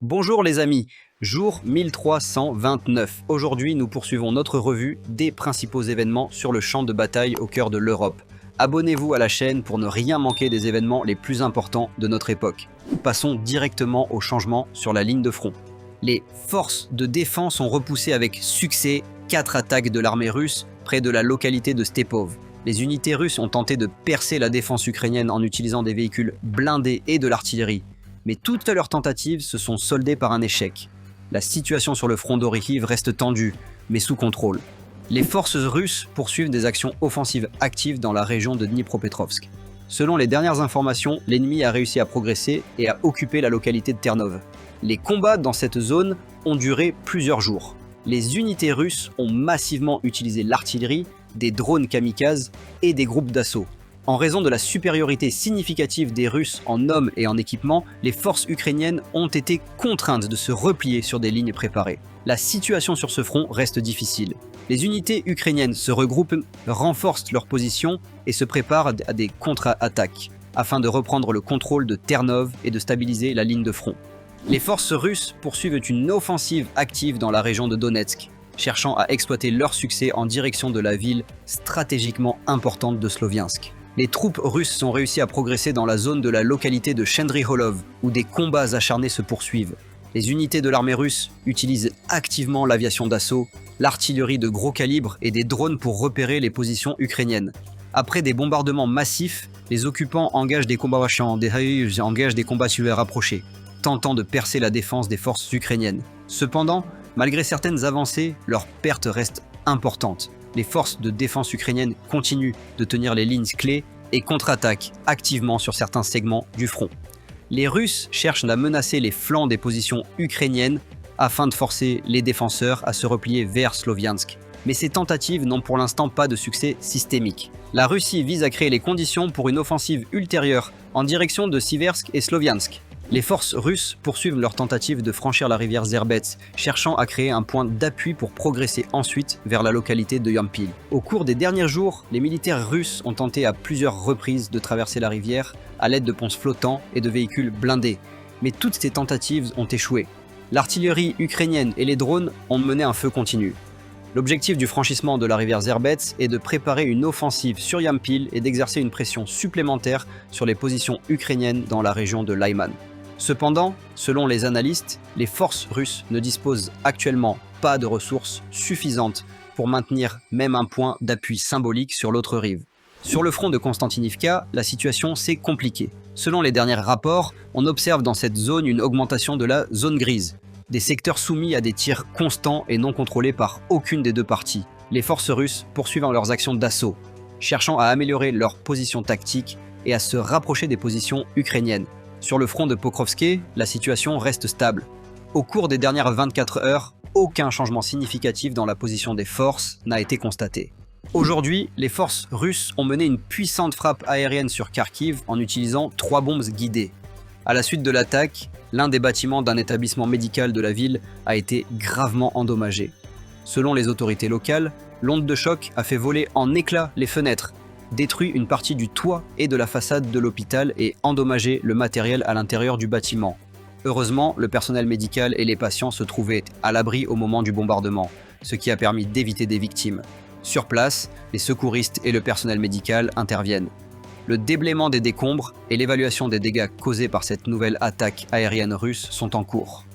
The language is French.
Bonjour les amis, jour 1329. Aujourd'hui, nous poursuivons notre revue des principaux événements sur le champ de bataille au cœur de l'Europe. Abonnez-vous à la chaîne pour ne rien manquer des événements les plus importants de notre époque. Passons directement au changement sur la ligne de front. Les forces de défense ont repoussé avec succès 4 attaques de l'armée russe près de la localité de Stepov. Les unités russes ont tenté de percer la défense ukrainienne en utilisant des véhicules blindés et de l'artillerie. Mais toutes leurs tentatives se sont soldées par un échec. La situation sur le front d'Orikhiv reste tendue, mais sous contrôle. Les forces russes poursuivent des actions offensives actives dans la région de Dnipropetrovsk. Selon les dernières informations, l'ennemi a réussi à progresser et à occuper la localité de Ternov. Les combats dans cette zone ont duré plusieurs jours. Les unités russes ont massivement utilisé l'artillerie, des drones kamikazes et des groupes d'assaut. En raison de la supériorité significative des Russes en hommes et en équipement, les forces ukrainiennes ont été contraintes de se replier sur des lignes préparées. La situation sur ce front reste difficile. Les unités ukrainiennes se regroupent, renforcent leur position et se préparent à des contre-attaques, afin de reprendre le contrôle de Ternov et de stabiliser la ligne de front. Les forces russes poursuivent une offensive active dans la région de Donetsk, cherchant à exploiter leur succès en direction de la ville stratégiquement importante de Sloviansk. Les troupes russes ont réussi à progresser dans la zone de la localité de Chendriholov, où des combats acharnés se poursuivent. Les unités de l'armée russe utilisent activement l'aviation d'assaut, l'artillerie de gros calibre et des drones pour repérer les positions ukrainiennes. Après des bombardements massifs, les occupants engagent des combats super rapprochés, tentant de percer la défense des forces ukrainiennes. Cependant, malgré certaines avancées, leurs pertes restent importantes. Les forces de défense ukrainiennes continuent de tenir les lignes clés et contre-attaquent activement sur certains segments du front. Les Russes cherchent à menacer les flancs des positions ukrainiennes afin de forcer les défenseurs à se replier vers Sloviansk. Mais ces tentatives n'ont pour l'instant pas de succès systémique. La Russie vise à créer les conditions pour une offensive ultérieure en direction de Siversk et Sloviansk. Les forces russes poursuivent leur tentative de franchir la rivière Zerbets, cherchant à créer un point d'appui pour progresser ensuite vers la localité de Yampil. Au cours des derniers jours, les militaires russes ont tenté à plusieurs reprises de traverser la rivière à l'aide de ponts flottants et de véhicules blindés. Mais toutes ces tentatives ont échoué. L'artillerie ukrainienne et les drones ont mené un feu continu. L'objectif du franchissement de la rivière Zerbets est de préparer une offensive sur Yampil et d'exercer une pression supplémentaire sur les positions ukrainiennes dans la région de Lyman. Cependant, selon les analystes, les forces russes ne disposent actuellement pas de ressources suffisantes pour maintenir même un point d'appui symbolique sur l'autre rive. Sur le front de Konstantinivka, la situation s'est compliquée. Selon les derniers rapports, on observe dans cette zone une augmentation de la zone grise, des secteurs soumis à des tirs constants et non contrôlés par aucune des deux parties. Les forces russes poursuivent leurs actions d'assaut, cherchant à améliorer leur position tactique et à se rapprocher des positions ukrainiennes. Sur le front de Pokrovsk, la situation reste stable. Au cours des dernières 24 heures, aucun changement significatif dans la position des forces n'a été constaté. Aujourd'hui, les forces russes ont mené une puissante frappe aérienne sur Kharkiv en utilisant 3 bombes guidées. À la suite de l'attaque, l'un des bâtiments d'un établissement médical de la ville a été gravement endommagé. Selon les autorités locales, l'onde de choc a fait voler en éclats les fenêtres, détruit une partie du toit et de la façade de l'hôpital et endommagé le matériel à l'intérieur du bâtiment. Heureusement, le personnel médical et les patients se trouvaient à l'abri au moment du bombardement, ce qui a permis d'éviter des victimes. Sur place, les secouristes et le personnel médical interviennent. Le déblaiement des décombres et l'évaluation des dégâts causés par cette nouvelle attaque aérienne russe sont en cours.